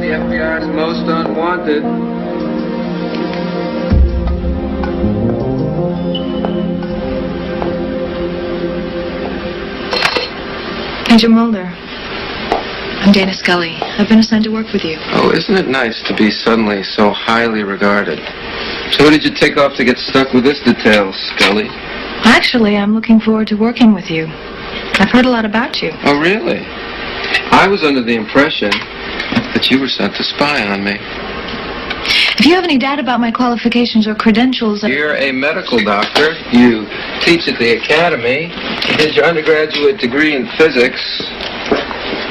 the FBI's most unwanted. Agent Mulder, I'm Dana Scully. I've been assigned to work with you. Oh, isn't it nice to be suddenly so highly regarded? So who did you take off to get stuck with this detail, Scully? Actually, I'm looking forward to working with you. I've heard a lot about you. Oh, really? I was under the impression that you were sent to spy on me. If you have any doubt about my qualifications or credentials... You're a medical doctor. You teach at the academy. You did your undergraduate degree in physics.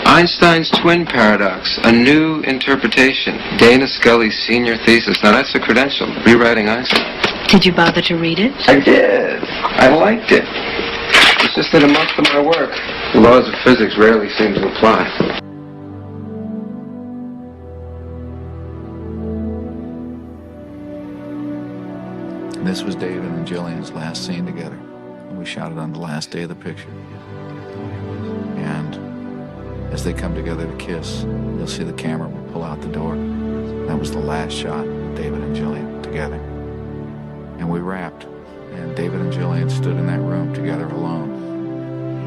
Einstein's twin paradox, a new interpretation. Dana Scully's senior thesis. Now that's a credential, rewriting Einstein. Did you bother to read it? I did. I liked it. It's just that amongst my work, the laws of physics rarely seem to apply. This was David and Jillian's last scene together. We shot it on the last day of the picture. And as they come together to kiss, you'll see the camera will pull out the door. That was the last shot of David and Jillian together. And we wrapped, and David and Jillian stood in that room together alone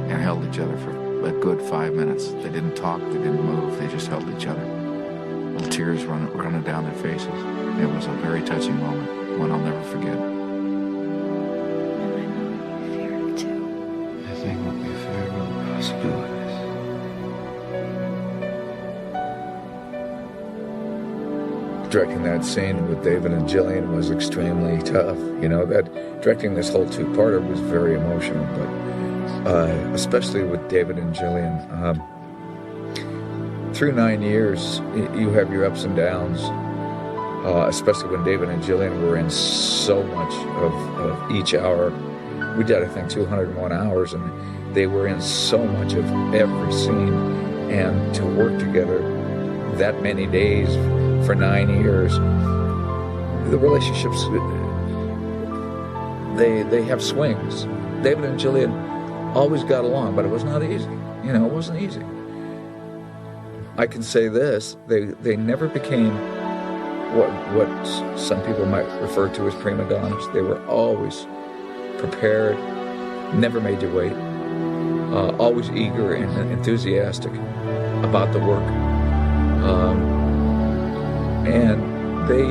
and held each other for a good 5 minutes. They didn't talk, they didn't move, they just held each other. Little tears running down their faces. It was a very touching moment, one I'll never forget. Nothing will be fair but possibilities. Directing that scene with David and Jillian was extremely tough. You know, that directing this whole two-parter was very emotional, but especially with David and Jillian. Through 9 years, you have your ups and downs, especially when David and Jillian were in so much of each hour. We did, I think, 201 hours, and they were in so much of every scene. And to work together that many days for 9 years, the relationships, they have swings. David and Jillian always got along, but it was not easy. You know, it wasn't easy. I can say this, they never became what some people might refer to as prima donnas. They were always prepared, never made you wait, always eager and enthusiastic about the work. And they,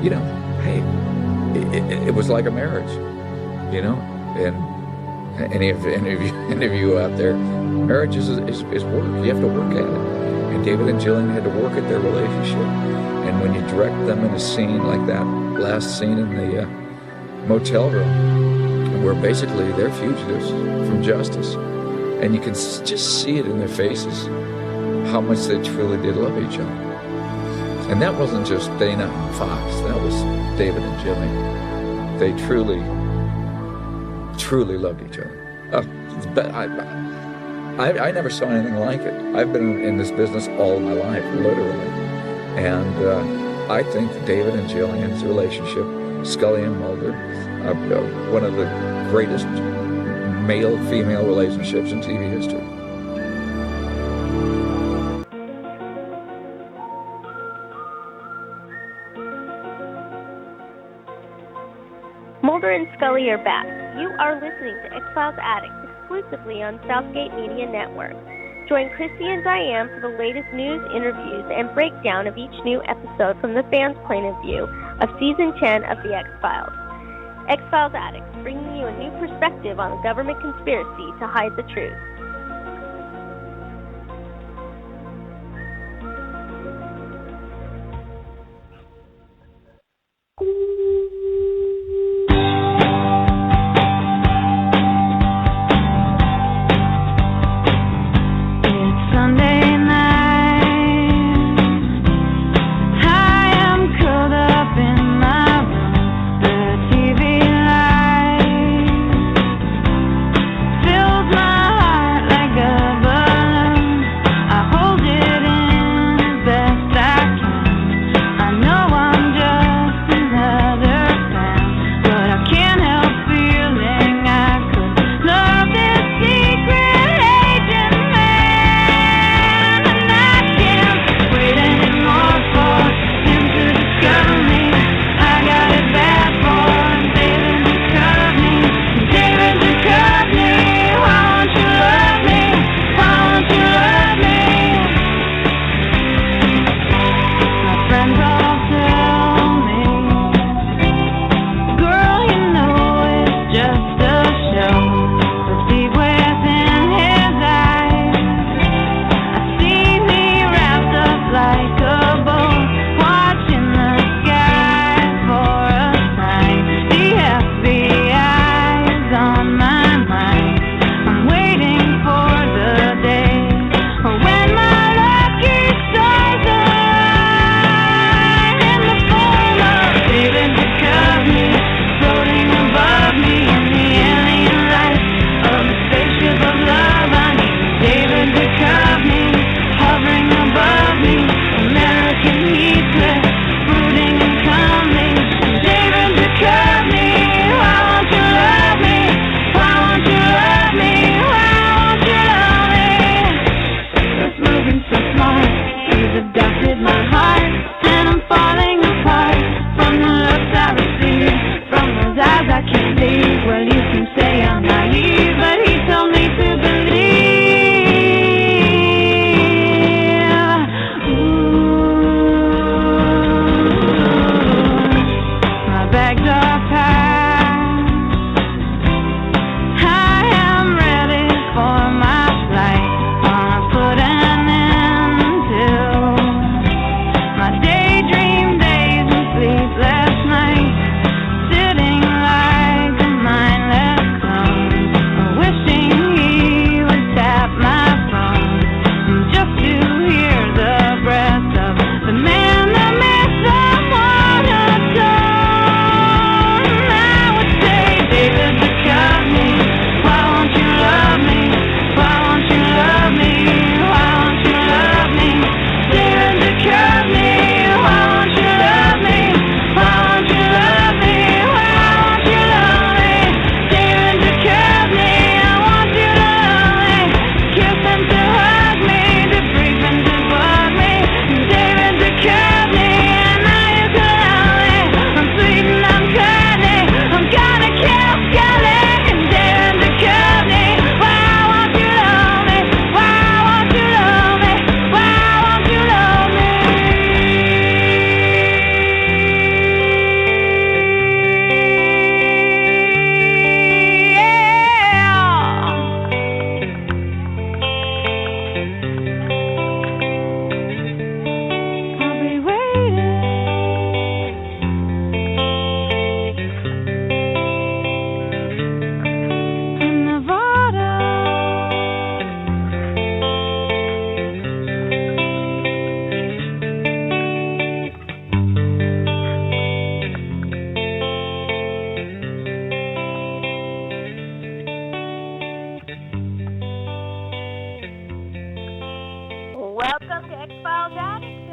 you know, hey, it was like a marriage, you know, and any of you out there, marriage is work. You have to work at it. And David and Jillian had to work at their relationship. And when you direct them in a scene like that last scene in the motel room, where basically they're fugitives from justice, and you can just see it in their faces how much they truly did love each other. And that wasn't just Dana and Fox, that was David and Jillian. They truly loved each other. I never saw anything like it. I've been in this business all my life, literally. And I think that David and Jillian's relationship, Scully and Mulder, one of the greatest male-female relationships in TV history. Mulder and Scully are back. You are listening to XFiles Addicts exclusively on Southgate Media Network. Join Christy and Dianne for the latest news, interviews, and breakdown of each new episode from the fans' point of view of Season 10 of The X-Files. X-Files Addicts, bringing you a new perspective on a government conspiracy to hide the truth. Fills my heart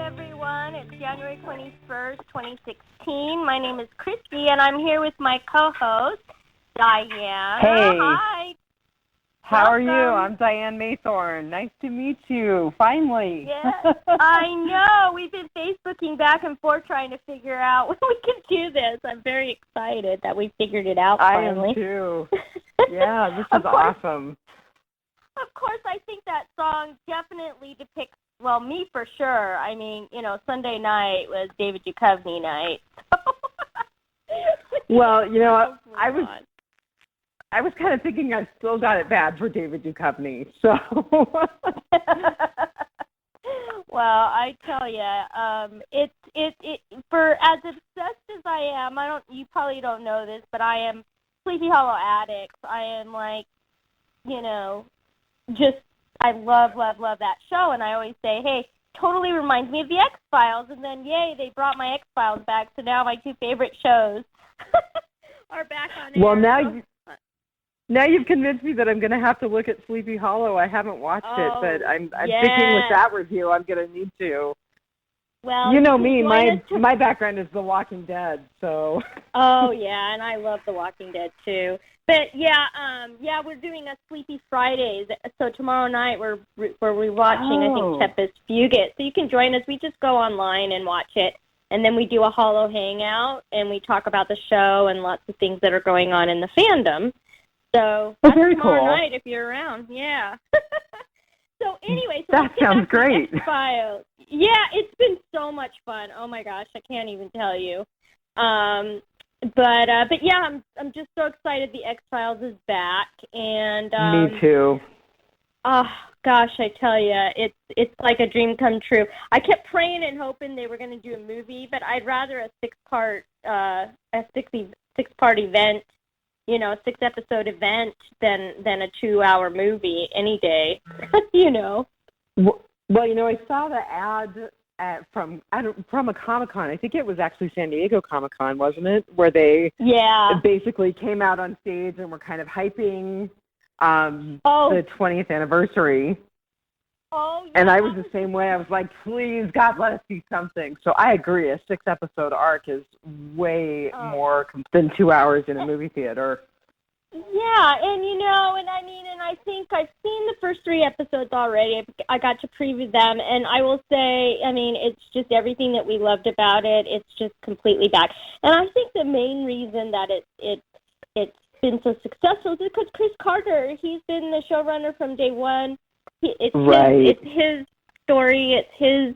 everyone. It's January 21st, 2016. My name is Christy, and I'm here with my co-host, Dianne. Hey. Hi. How are you? Welcome. I'm Dianne Maythorne. Nice to meet you, finally. Yes, I know. We've been Facebooking back and forth trying to figure out when we can do this. I'm very excited that we figured it out finally. I am too. Yeah, this is awesome. Of course, I think that song definitely depicts, well, me for sure. I mean, Sunday night was David Duchovny night. Well, I was kind of thinking I still got it bad for David Duchovny, so. Well, I tell you, for as obsessed as I am, you probably don't know this, but I am Sleepy Hollow Addicts. I am I love that show, and I always say, hey, totally reminds me of the X-Files, and then, yay, they brought my X-Files back, so now my two favorite shows are back on air. Well, now you've convinced me that I'm going to have to look at Sleepy Hollow. I haven't watched it, but I'm thinking with that review I'm going to need to. Well, you know me, my background is The Walking Dead, so. Oh, yeah, and I love The Walking Dead, too. But, we're doing a Sleepy Fridays. So tomorrow night we're rewatching, I think, Tempest Fugit. So you can join us. We just go online and watch it. And then we do a Hollow Hangout, and we talk about the show and lots of things that are going on in the fandom. So that's very tomorrow cool. night if you're around. Yeah. So anyway, that sounds great. X-Files. Yeah, it's been so much fun. Oh my gosh, I can't even tell you. But yeah, I'm just so excited the X-Files is back, and me too. Oh gosh, I tell you, it's like a dream come true. I kept praying and hoping they were going to do a movie, but I'd rather a six-part event, 6-episode event than a 2-hour movie any day. Well, I saw the ad from a Comic-Con. I think it was actually San Diego Comic-Con, wasn't it? Where they basically came out on stage and were kind of hyping the 20th anniversary. Oh, yeah. And I was the same way. I was like, please, God, let us see something. So I agree. A 6-episode arc is way more than 2 hours in a movie theater. Yeah, and I think I've seen the first 3 episodes already. I got to preview them, and I will say, it's just everything that we loved about it. It's just completely back. And I think the main reason that it's been so successful is because Chris Carter, he's been the showrunner from day one. It's his story. It's his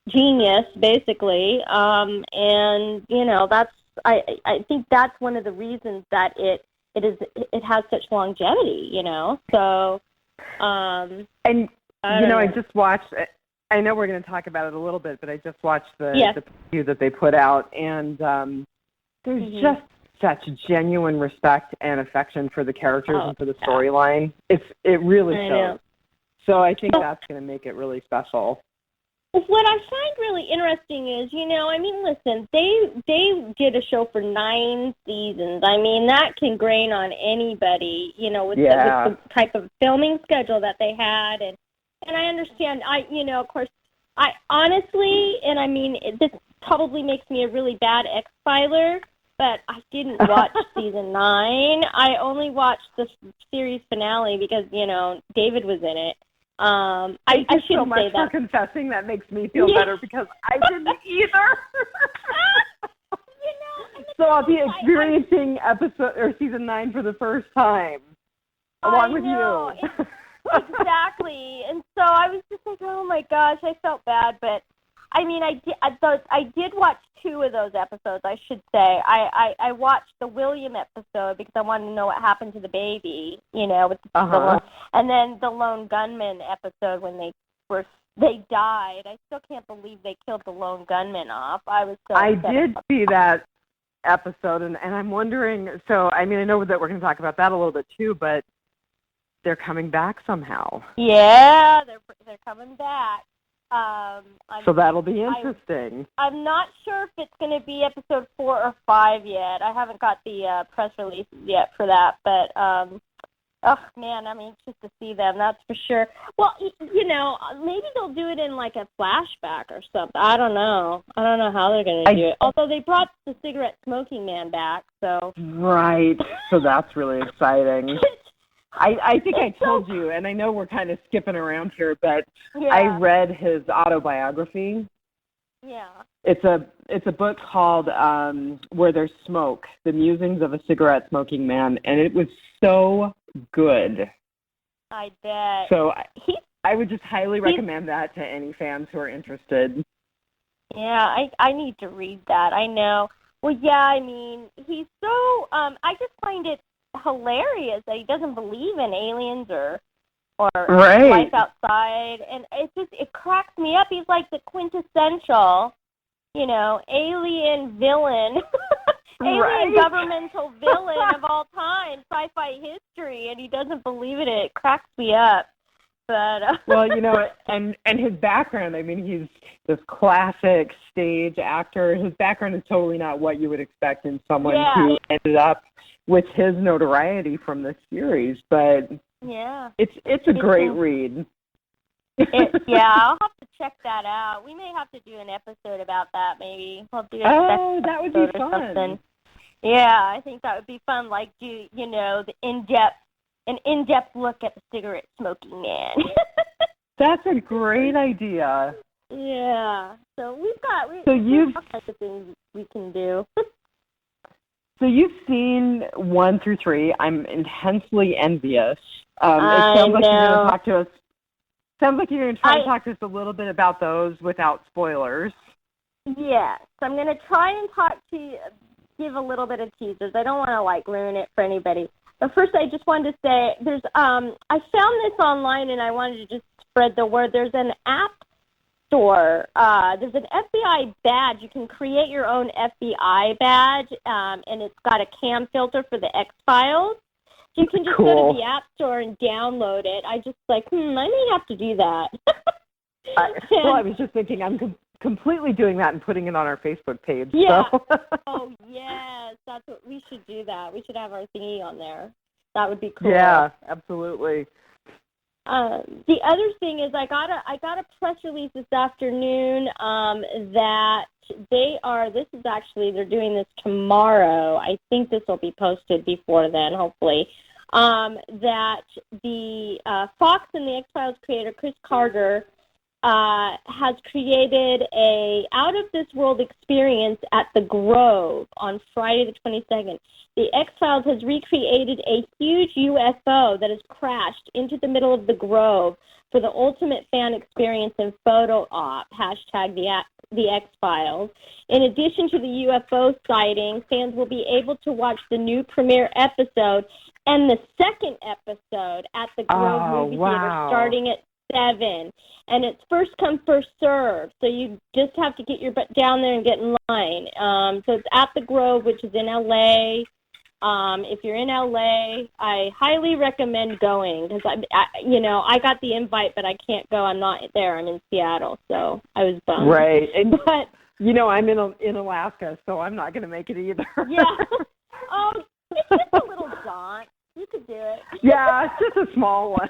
genius, basically. That's I think that's one of the reasons that it has such longevity. So. I just watched. I know we're going to talk about it a little bit, but I just watched the preview that they put out, and there's just such genuine respect and affection for the characters and for the storyline. It really shows. So I think that's going to make it really special. What I find really interesting is, listen, they did a show for 9 seasons. That can grain on anybody, with the type of filming schedule that they had. And I understand, of course, I honestly, this probably makes me a really bad X-Filer, but I didn't watch season 9. I only watched the series finale because, David was in it. Thank you so much for confessing. That makes me feel better because I didn't either. So I'll be experiencing season 9 for the first time, along with you. Exactly. And so I was just like, oh my gosh, I felt bad, but I did watch 2 of those episodes, I should say. I watched the William episode because I wanted to know what happened to the baby, with the and then the lone gunman episode when they died. I still can't believe they killed the lone gunman off. I was so upset. I did see that episode, and I'm wondering, so, I know that we're going to talk about that a little bit too, but they're coming back somehow. Yeah, they're coming back. So that'll be interesting. I'm not sure if it's going to be episode 4 or 5 yet. I haven't got the press release yet for that, but Oh, man, I'm anxious to see them, that's for sure. Well, maybe they'll do it in, like, a flashback or something. I don't know. I don't know how they're going to do it. Although they brought the cigarette smoking man back, so. Right. So that's really exciting. I think I told you, and I know we're kind of skipping around here, but yeah. I read his autobiography. Yeah. It's a book called Where There's Smoke, The Musings of a Cigarette Smoking Man, and it was so good. I bet. So I would just highly recommend that to any fans who are interested. Yeah, I need to read that. I know. Well, yeah, I mean, he's so, I just find it hilarious that he doesn't believe in aliens or right. life outside, and it cracks me up. He's like the quintessential, alien villain, alien right. governmental villain of all time, sci-fi history, and he doesn't believe in it. It cracks me up. But well, and his background, I mean, he's this classic stage actor. His background is totally not what you would expect in someone who ended up with his notoriety from this series, but yeah, it's a great read. I'll have to check that out. We may have to do an episode about that, maybe. We'll do that would be fun. Something. Yeah, I think that would be fun. Like, the in-depth look at the cigarette smoking man. That's a great idea. Yeah. So we've got all kinds of things we can do. So you've seen 1 through 3. I'm intensely envious. It sounds like you're going to talk to us. Sounds like you're going to try to talk to us a little bit about those without spoilers. Yes, I'm going to try and give a little bit of teasers. I don't want to ruin it for anybody. But first, I just wanted to say there's I found this online and I wanted to just spread the word. There's an app store. There's an FBI badge. You can create your own FBI badge, and it's got a cam filter for the XFiles. So you can just go to the App Store and download it. I just I may have to do that. I was just thinking I'm completely doing that and putting it on our Facebook page. Yeah. So. Oh, yes. That's what we should do that. We should have our thingy on there. That would be cool. Yeah, absolutely. The other thing is I got a press release this afternoon that they're doing this tomorrow. I think this will be posted before then, hopefully. That the Fox and the X-Files creator, Chris Carter, has created a out-of-this-world experience at the Grove on Friday the 22nd. The X-Files has recreated a huge UFO that has crashed into the middle of the Grove for the ultimate fan experience and photo op, hashtag the X-Files. In addition to the UFO sighting, fans will be able to watch the new premiere episode and the second episode at the Grove Movie Theater starting at 7, and it's first come, first serve. So you just have to get your butt down there and get in line. So it's at the Grove, which is in LA. If you're in LA, I highly recommend going because I got the invite, but I can't go. I'm not there. I'm in Seattle, so I was bummed. Right, but I'm in Alaska, so I'm not going to make it either. Yeah. Oh, it's just a little jaunt. You could do it. Yeah, it's just a small one.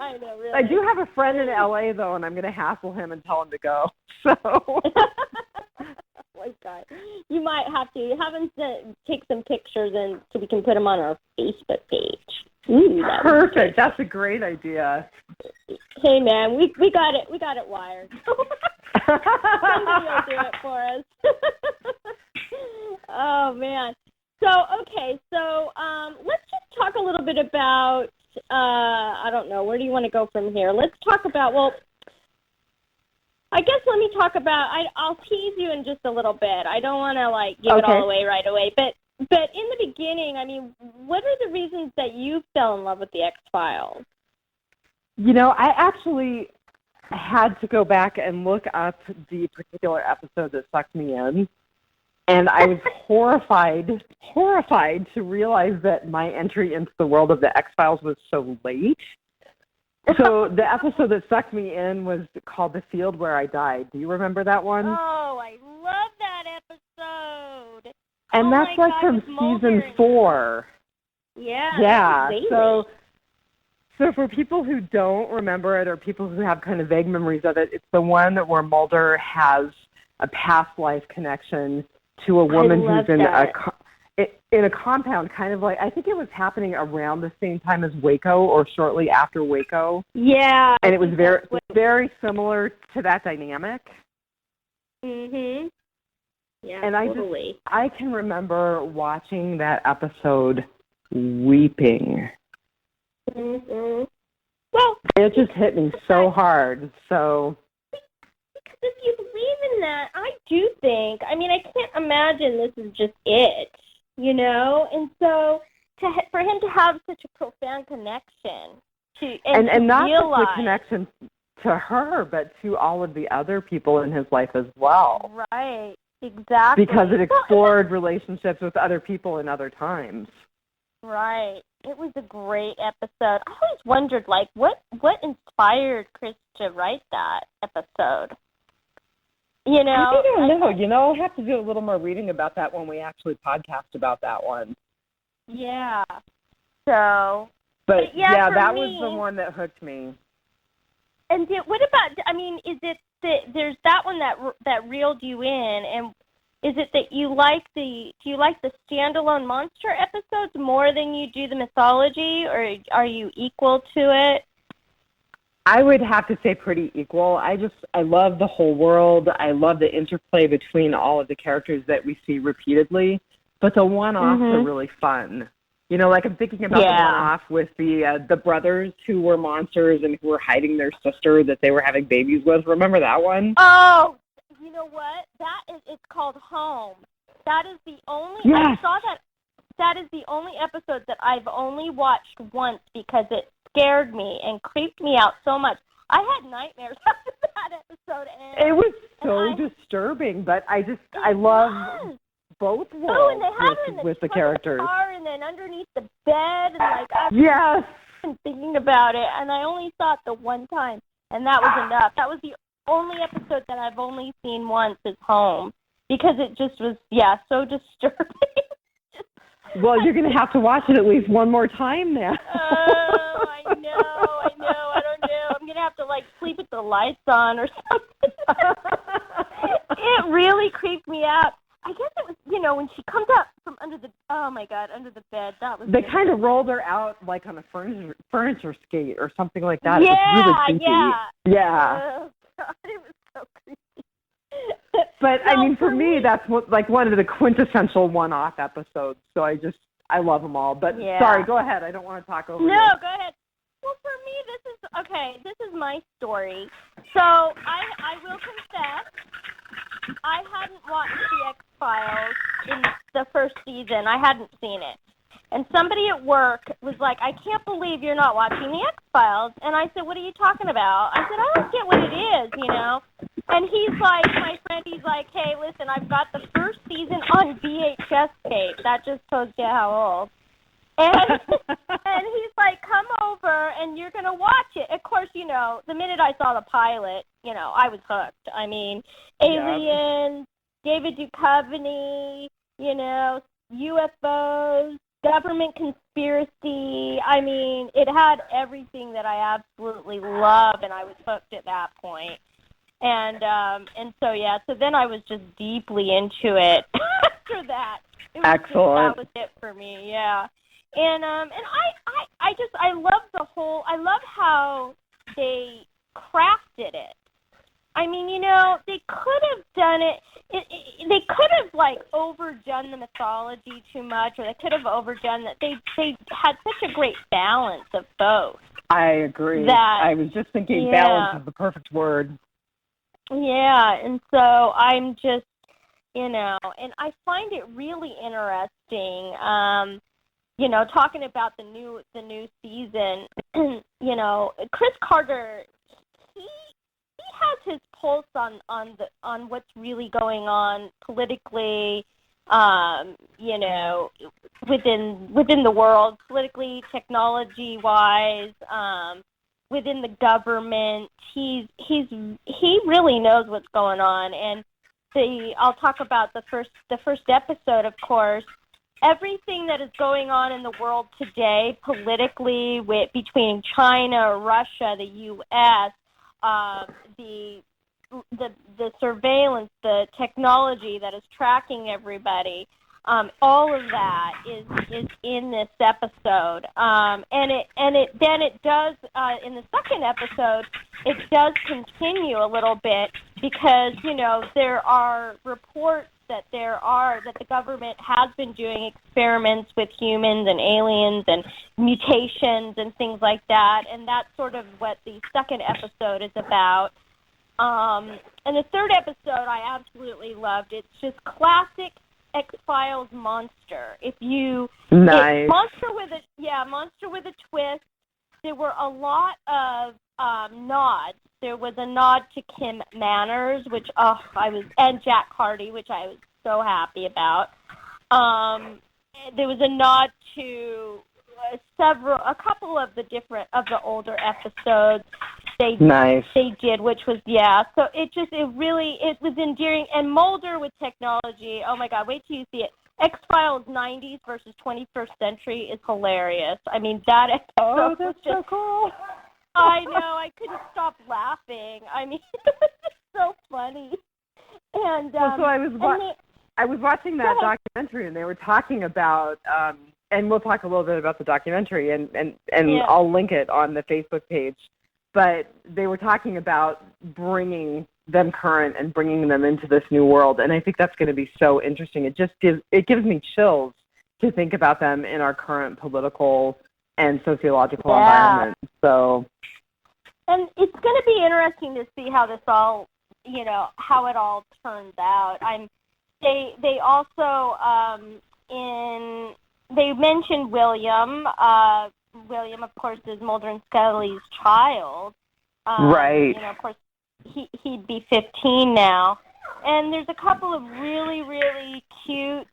I know, really. I do have a friend in LA, though, and I'm going to hassle him and tell him to go. So. Oh, my God. You might have to. Have him take some pictures so we can put them on our Facebook page. Ooh, perfect. That's a great idea. Hey, man, we got it. We got it wired. Somebody will do it for us. Oh, man. So, okay, let's just talk a little bit about, I don't know, where do you want to go from here? Let's talk about, I guess let me talk about, I'll tease you in just a little bit. I don't want to, give it all away right away. But in the beginning, I mean, what are the reasons that you fell in love with the X-Files? I actually had to go back and look up the particular episode that sucked me in. And I was horrified to realize that my entry into the world of the X-Files was so late. So the episode that sucked me in was called The Field Where I Died. Do you remember that one? Oh, I love that episode. And that's from Mulder. season 4. Yeah. So for people who don't remember it or people who have kind of vague memories of it, it's the one where Mulder has a past life connection to a woman who's in a compound, kind of like, I think it was happening around the same time as Waco or shortly after Waco. Yeah. And it was very similar to that dynamic. Mhm. Yeah, and totally. I can remember watching that episode weeping. Mhm. Well, it just hit me so hard. So because if you believe in that, I do think. I mean, I can't imagine this is just it, you know. And so for him to have such a profound connection and not realize, just the connection to her, but to all of the other people in his life as well. Right. Exactly. Because it explored relationships with other people in other times. Right. It was a great episode. I always wondered, like, what inspired Chris to write that episode? You know? I don't know. You know, I'll have to do a little more reading about that when we actually podcast about that one. Yeah. So. But yeah, that me, was the one that hooked me. And what about, I mean, is it there's that one that reeled you in, and is it that do you like the standalone monster episodes more than you do the mythology, or are you equal to it? I would have to say pretty equal. I love the whole world. I love the interplay between all of the characters that we see repeatedly, but the one-offs are really fun. You know, like I'm thinking about the one-off with the brothers who were monsters and who were hiding their sister that they were having babies with. Remember that one? Oh, you know what? It's called Home. That is the only. Yes. I saw that. That is the only episode that I've only watched once because it scared me and creeped me out so much. I had nightmares after that episode. It was so disturbing, but I love both worlds with the characters. And then underneath the bed, and like I've been thinking about it, and I only saw it the one time, and that was enough. That was the only episode that I've only seen once is Home, because it just was so disturbing. Well, you're going to have to watch it at least one more time now. Oh, I know. I don't know. I'm going to have to like sleep with the lights on or something. It really creeped me out. I guess it was, you know, when she comes out from under the bed. That was. They kind of rolled her out like on a furniture skate or something like that. It was really creepy. Yeah. Oh, God, it was so creepy. But I mean, for me, that's one of the quintessential one-off episodes. So I love them all. But sorry, go ahead. I don't want to talk over you. No, go ahead. Well, for me, this is my story. So I will confess, I hadn't watched the X-Files in the first season. I hadn't seen it. And somebody at work was like, I can't believe you're not watching the X-Files. And I said, what are you talking about? I said, I don't get what it is, you know. And he's like, my friend, he's like, hey, listen, I've got the first season on VHS tape. That just tells you how old. And he's like, come over and you're going to watch it. Of course, you know, the minute I saw the pilot, you know, I was hooked. I mean, aliens, David Duchovny, you know, UFOs, government conspiracy. I mean, it had everything that I absolutely love, and I was hooked at that point. And so then I was just deeply into it after that. Excellent. That was it for me, yeah. And I love how they crafted it. I mean, you know, they could have done it. They could have like overdone the mythology too much, or they could have overdone that. They had such a great balance of both. I agree. I was just thinking balance is the perfect word. Yeah, and so I'm just, you know, and I find it really interesting. You know, talking about the new season. You know, Chris Carter, he has his pulse on what's really going on politically, you know, within the world, politically, technology-wise, within the government. He really knows what's going on. And I'll talk about the first episode, of course. everything that is going on in the world today, politically, between China, Russia, the U.S., the surveillance, the technology that is tracking everybody, all of that is in this episode, and it does in the second episode. It does continue a little bit because there are reports that the government has been doing experiments with humans and aliens and mutations and things like that, and that's sort of what the second episode is about. And the third episode I absolutely loved. It's just classic X-Files monster. Nice. Monster with a twist. There were a lot of nods. There was a nod to Kim Manners, and Jack Hardy, which I was so happy about. There was a nod to a couple of the older episodes. They did, which was So it was endearing. And Mulder with technology. Oh my God! Wait till you see it. X-Files 90s versus 21st century is hilarious. I mean, that episode. Oh, that's so cool. I know. I couldn't stop laughing. I mean, it was just so funny. And I was watching that documentary, and they were talking about, and we'll talk a little bit about the documentary, and I'll link it on the Facebook page. But they were talking about bringing them current and bringing them into this new world, and I think that's going to be so interesting. It gives me chills to think about them in our current political and sociological environment. So, and it's going to be interesting to see how this all, how it all turns out. They also they mentioned William. William, of course, is Mulder and Scully's child. Right. Of course, he'd be 15 now. And there's a couple of really, really cute,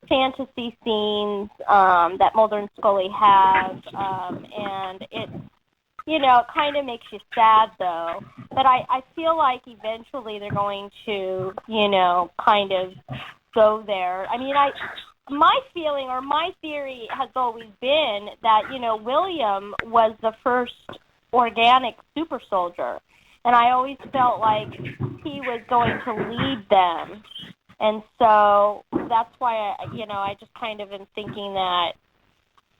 fantasy scenes that Mulder and Scully have. And it kind of makes you sad, though. But I feel like eventually they're going to, kind of go there. I mean, my feeling or my theory has always been that, William was the first organic super soldier. And I always felt like he was going to lead them. And so that's why, I just kind of am thinking that,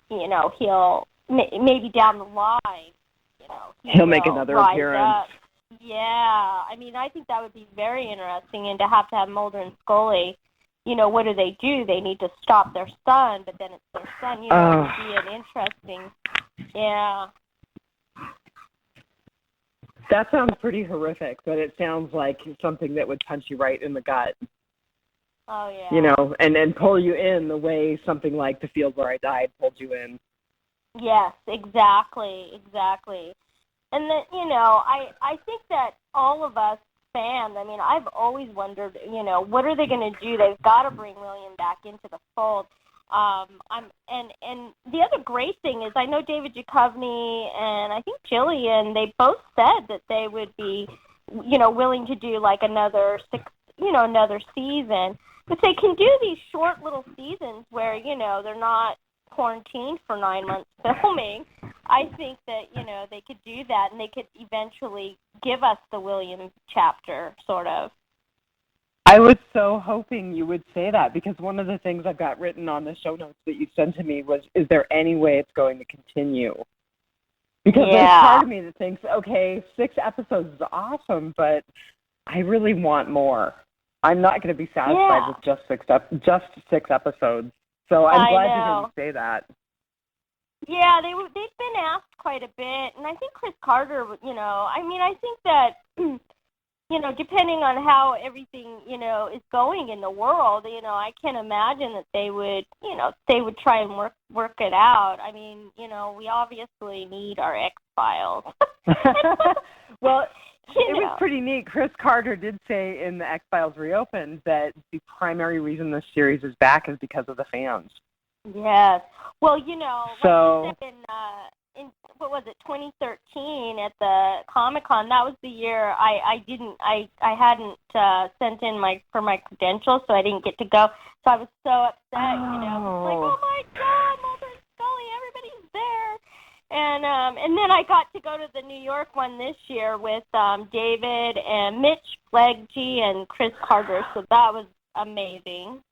he'll, maybe down the line, he'll make another appearance. Up. Yeah. I mean, I think that would be very interesting. And to have Mulder and Scully, what do? They need to stop their son, but then it's their son, it would be an interesting, That sounds pretty horrific, but it sounds like something that would punch you right in the gut. Oh, yeah. And pull you in the way something like The Field Where I Died pulled you in. Yes, exactly. And then, I think that all of us fans, I mean, I've always wondered, what are they going to do? They've got to bring William back into the fold. And the other great thing is I know David Duchovny and I think Jillian, they both said that they would be, willing to do another season. But they can do these short little seasons where, they're not quarantined for 9 months filming. I think that, they could do that and they could eventually give us the William chapter, sort of. I was so hoping you would say that because one of the things I've got written on the show notes that you sent to me was, is there any way it's going to continue? Because there's part of me that thinks, okay, 6 episodes is awesome, but I really want more. I'm not going to be satisfied with just 6 episodes. So I'm glad to hear you say that. Yeah, they've been asked quite a bit, and I think Chris Carter, I think that, depending on how everything, is going in the world, I can imagine that they would try and work it out. I mean, we obviously need our X-Files. Well, it was pretty neat. Chris Carter did say in the X-Files Reopened that the primary reason this series is back is because of the fans. Yes. Well, like you said what was it, 2013 at the Comic-Con. That was the year I hadn't sent in my credentials, so I didn't get to go. So I was so upset, you know. It's like, oh my God, Mulder and Scully, everybody's there. And then I got to go to the New York one this year with David and Mitch Fleggy and Chris Carter, so that was amazing.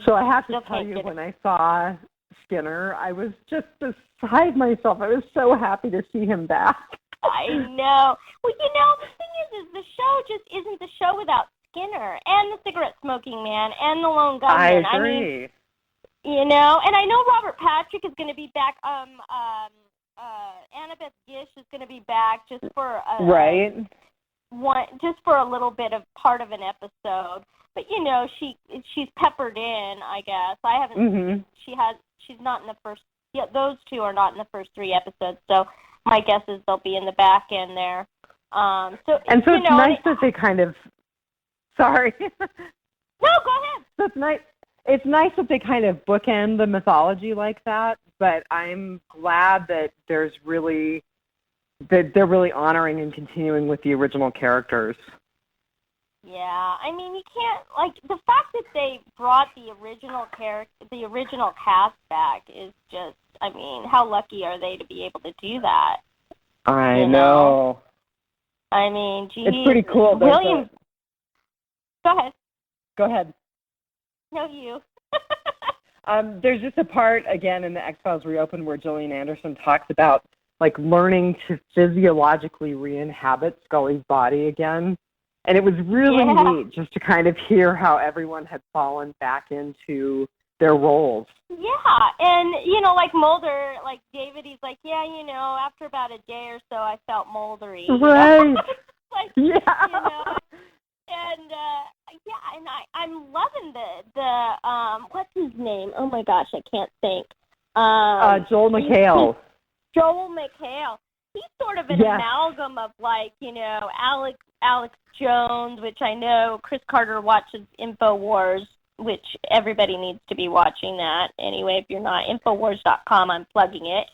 So I have to tell you, when I saw Skinner, I was just beside myself. I was so happy to see him back. I know. Well, you know, the thing is the show just isn't the show without Skinner and the cigarette smoking man and the lone gunman. I agree. I mean, you know, and I know Robert Patrick is going to be back. Annabeth Gish is going to be back just for just for a little bit of part of an episode. But you know, she's peppered in, I guess. I haven't. Mm-hmm. She's not in the first. Yeah, those two are not in the first 3 episodes. So my guess is they'll be in the back end there. So it's nice that they kind of. Sorry. No, go ahead. So it's nice. It's nice that they kind of bookend the mythology like that. But I'm glad that they're really honoring and continuing with the original characters. Yeah, I mean, you can't, like, the fact that they brought the original cast back is just, I mean, how lucky are they to be able to do that? I know. I mean, geez. It's pretty cool. William, go ahead. Go ahead. No, you. There's just a part, again, in the X-Files Reopened where Gillian Anderson talks about, like, learning to physiologically re-inhabit Scully's body again. And it was really neat just to kind of hear how everyone had fallen back into their roles. Yeah, and, you know, like Mulder, like David, he's like, yeah, you know, after about a day or so, I felt moldery. Right. Like, yeah. You know, and, and I'm loving the what's his name? Oh, my gosh, I can't think. Joel McHale. Joel McHale. He's sort of an amalgam of, like, you know, Alex Jones, which I know Chris Carter watches InfoWars, which everybody needs to be watching that. Anyway, if you're not, Infowars.com, I'm plugging it.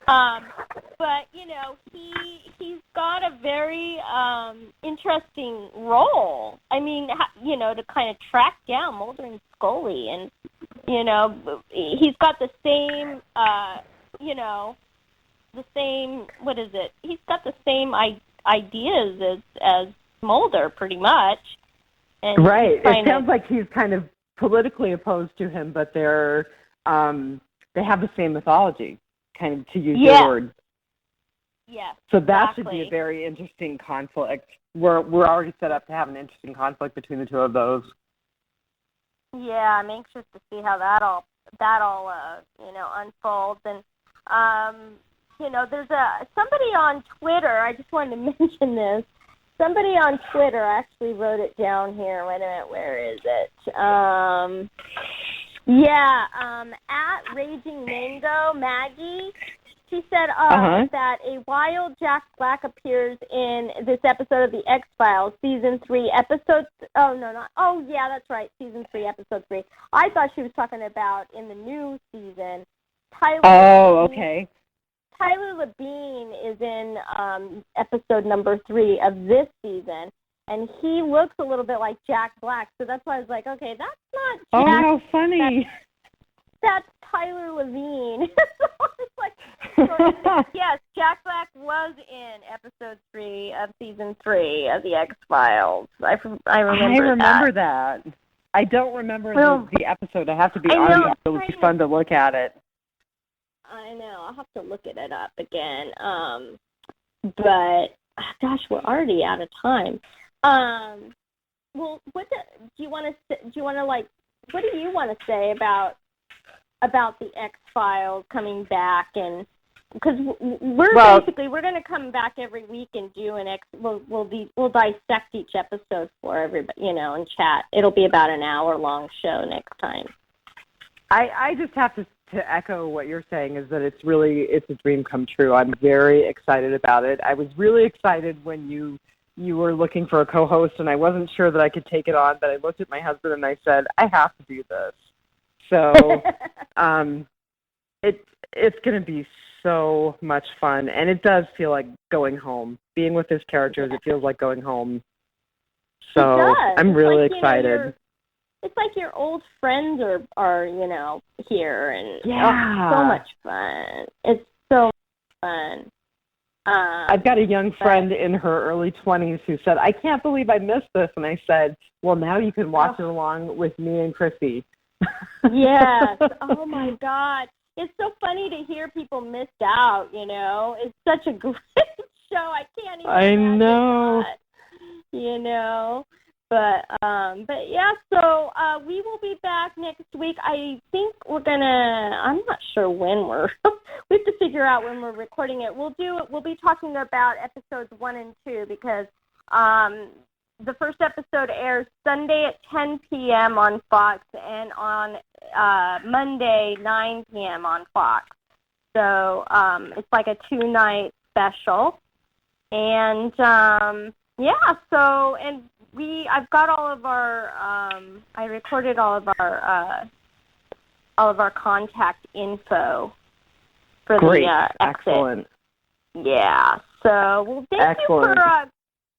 But, you know, he's got a very interesting role. I mean, you know, to kind of track down Mulder and Scully. And, you know, he's got the same, you know, what is it? He's got the same ideas as Mulder, pretty much. And right. It sounds like he's kind of politically opposed to him, but they have the same mythology, kind of, to use your word. Yeah. So that should be a very interesting conflict. We're already set up to have an interesting conflict between the two of those. Yeah, I'm anxious to see how that all you know, unfolds. And you know, there's somebody on Twitter. I just wanted to mention this. Somebody on Twitter actually wrote it down here. Wait a minute, where is it? At Raging Mango, Maggie. She said that a wild Jack Black appears in this episode of the X-Files, Season 3, Episode... Oh, no, not... Oh, yeah, that's right, Season 3, Episode 3. I thought she was talking about in the new season. Okay. Tyler Labine is in episode number 3 of this season, and he looks a little bit like Jack Black, so that's why I was like, okay, that's not Jack. Oh, how funny. That's Tyler Levine. So yes, Jack Black was in episode 3 of season 3 of the X-Files. I remember that. I don't remember the episode. I have to be honest. It would be fun to look at it. I know. I'll have to look it up again. But gosh, we're already out of time. Well, what do you want to say about the X-Files coming back? And because we're going to come back every week and do we'll dissect each episode for everybody, you know, and chat. It'll be about an hour-long show next time. I just have to echo what you're saying, is that it's a dream come true. I'm very excited about it. I was really excited when you were looking for a co-host, and I wasn't sure that I could take it on, but I looked at my husband and I said, I have to do this. So it's going to be so much fun, and it does feel like going home. Being with his characters, it feels like going home. So I'm really excited. It's like your old friends are here, and yeah, so much fun. It's so fun. I've got a young friend in her early 20s who said, I can't believe I missed this. And I said, well, now you can watch it along with me and Chrissy. Yes. Oh, my God. It's so funny to hear people missed out, It's such a great show. I can't even imagine know. That, But yeah, so we will be back next week. I think I'm not sure when we have to figure out when we're recording it. We'll be talking about episodes 1 and 2 because the first episode airs Sunday at 10 p.m. on Fox and on Monday 9 p.m. on Fox. So it's like a 2-night special. And I've got all of our I recorded all of our contact info for the exit. Excellent. Yeah. So, well, thank you for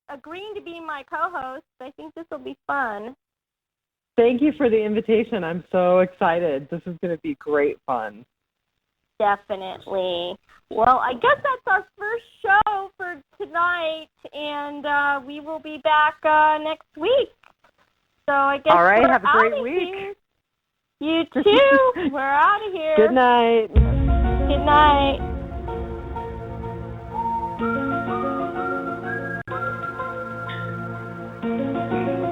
agreeing to be my co-host. I think this will be fun. Thank you for the invitation. I'm so excited. This is going to be great fun. Definitely. Well, I guess that's our first show for tonight, and we will be back next week. So I guess all right, we're have a great out of week. here. You too. We're out of here. Good night. Good night.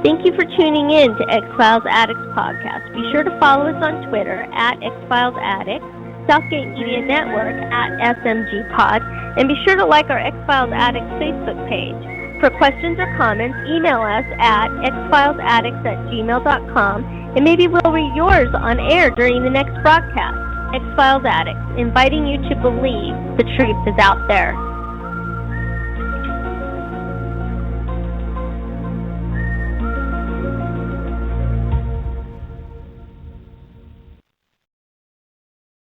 Thank you for tuning in to XFiles Addicts podcast. Be sure to follow us on Twitter at XFiles Addicts, Southgate Media Network at SMG Pod, and be sure to like our XFiles Addicts Facebook page. For questions or comments, email us at xfilesaddicts@gmail.com, and maybe we'll read yours on air during the next broadcast. XFiles Addicts, inviting you to believe the truth is out there.